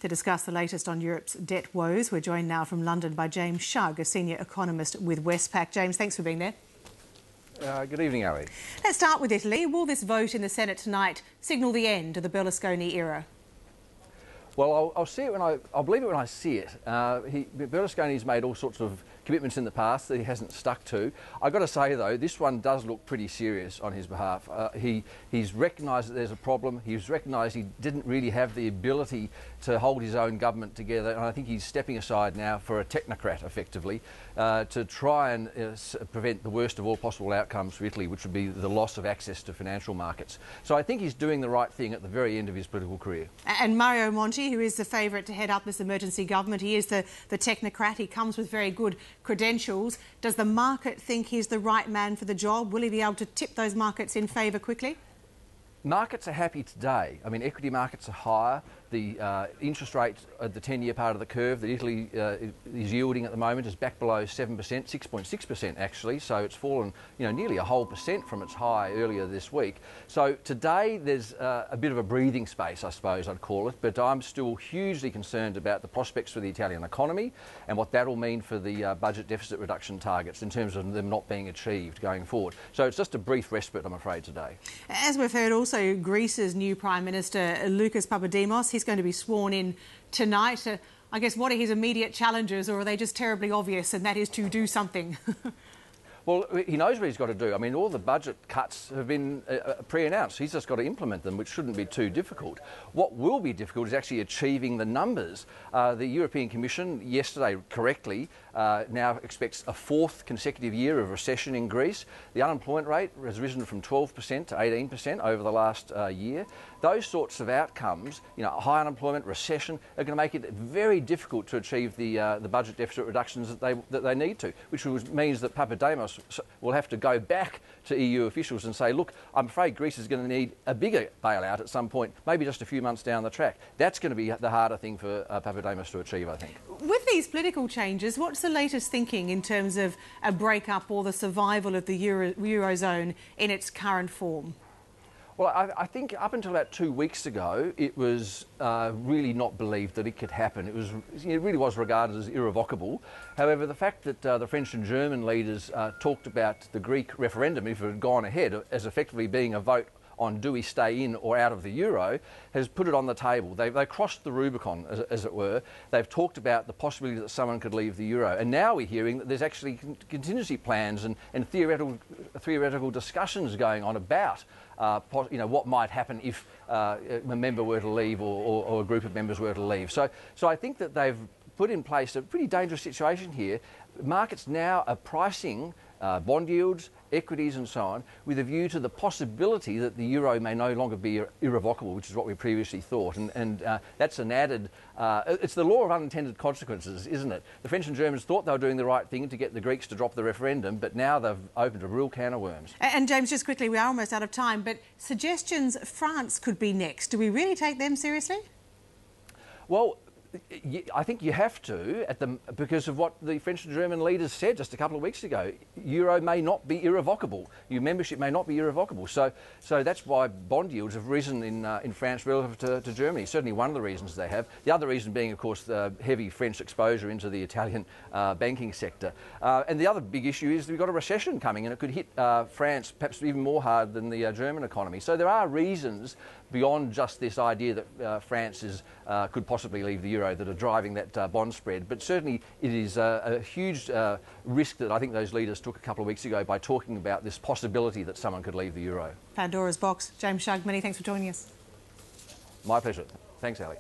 To discuss the latest on Europe's debt woes, we're joined now from London by James Shugg, a senior economist with Westpac. James, thanks for being there. Good evening, Ali. Let's start with Italy. Will this vote in the Senate tonight signal the end of the Berlusconi era? Well, I'll see it when I'll believe it when I see it. Berlusconi's made all sorts of commitments in the past that he hasn't stuck to. I've got to say though, this one does look pretty serious on his behalf. He's recognised that there's a problem. He's recognised he didn't really have the ability to hold his own government together, and I think he's stepping aside now for a technocrat, effectively, to try and prevent the worst of all possible outcomes for Italy, which would be the loss of access to financial markets. So I think he's doing the right thing at the very end of his political career. And Mario Monti, who is the favourite to head up this emergency government, he is the technocrat. He comes with very good credentials. Does the market think he's the right man for the job? Will he be able to tip those markets in favour quickly? Markets are happy today. I mean, equity markets are higher. The interest rate at the 10-year part of the curve that Italy is yielding at the moment is back below 7%, 6.6% actually, so it's fallen nearly a whole percent from its high earlier this week. So today there's a bit of a breathing space, I suppose I'd call it, but I'm still hugely concerned about the prospects for the Italian economy and what that'll mean for the budget deficit reduction targets in terms of them not being achieved going forward. So it's just a brief respite, I'm afraid, today. As we've heard also, Greece's new Prime Minister, Papademos, he's going to be sworn in tonight. I guess, what are his immediate challenges, or are they just terribly obvious, and that is to do something? Well, he knows what he's got to do. I mean, all the budget cuts have been pre-announced. He's just got to implement them, which shouldn't be too difficult. What will be difficult is actually achieving the numbers. The European Commission, yesterday correctly, now expects a fourth consecutive year of recession in Greece. The unemployment rate has risen from 12% to 18% over the last year. Those sorts of outcomes, high unemployment, recession, are going to make it very difficult to achieve the budget deficit reductions that they need to, which means that Papademos will have to go back to EU officials and say, look, I'm afraid Greece is going to need a bigger bailout at some point, maybe just a few months down the track. That's going to be the harder thing for Papademos to achieve, I think. With these political changes, what's the latest thinking in terms of a break-up or the survival of the Eurozone in its current form? Well, I think up until about 2 weeks ago, it was really not believed that it could happen. It really was regarded as irrevocable. However, the fact that the French and German leaders talked about the Greek referendum, if it had gone ahead, as effectively being a vote on do we stay in or out of the euro, has put it on the table. They crossed the Rubicon, as it were. They've talked about the possibility that someone could leave the euro. And now we're hearing that there's actually contingency plans and theoretical discussions going on about what might happen if a member were to leave or a group of members were to leave. So I think that they've put in place a pretty dangerous situation here. Markets now are pricing bond yields, equities and so on, with a view to the possibility that the euro may no longer be irrevocable, which is what we previously thought. And that's an added... it's the law of unintended consequences, isn't it? The French and Germans thought they were doing the right thing to get the Greeks to drop the referendum, but now they've opened a real can of worms. And James, just quickly, we are almost out of time, but suggestions France could be next. Do we really take them seriously? Well, I think you have to, because of what the French and German leaders said just a couple of weeks ago. Euro may not be irrevocable. Your membership may not be irrevocable. So that's why bond yields have risen in France relative to Germany. Certainly one of the reasons they have. The other reason being, of course, the heavy French exposure into the Italian banking sector. And the other big issue is we've got a recession coming, and it could hit France perhaps even more hard than the German economy. So there are reasons beyond just this idea that France could possibly leave the euro that are driving that bond spread. But certainly it is a huge risk that I think those leaders took a couple of weeks ago by talking about this possibility that someone could leave the euro. Pandora's box. James Shugg, many thanks for joining us. My pleasure. Thanks, Ali.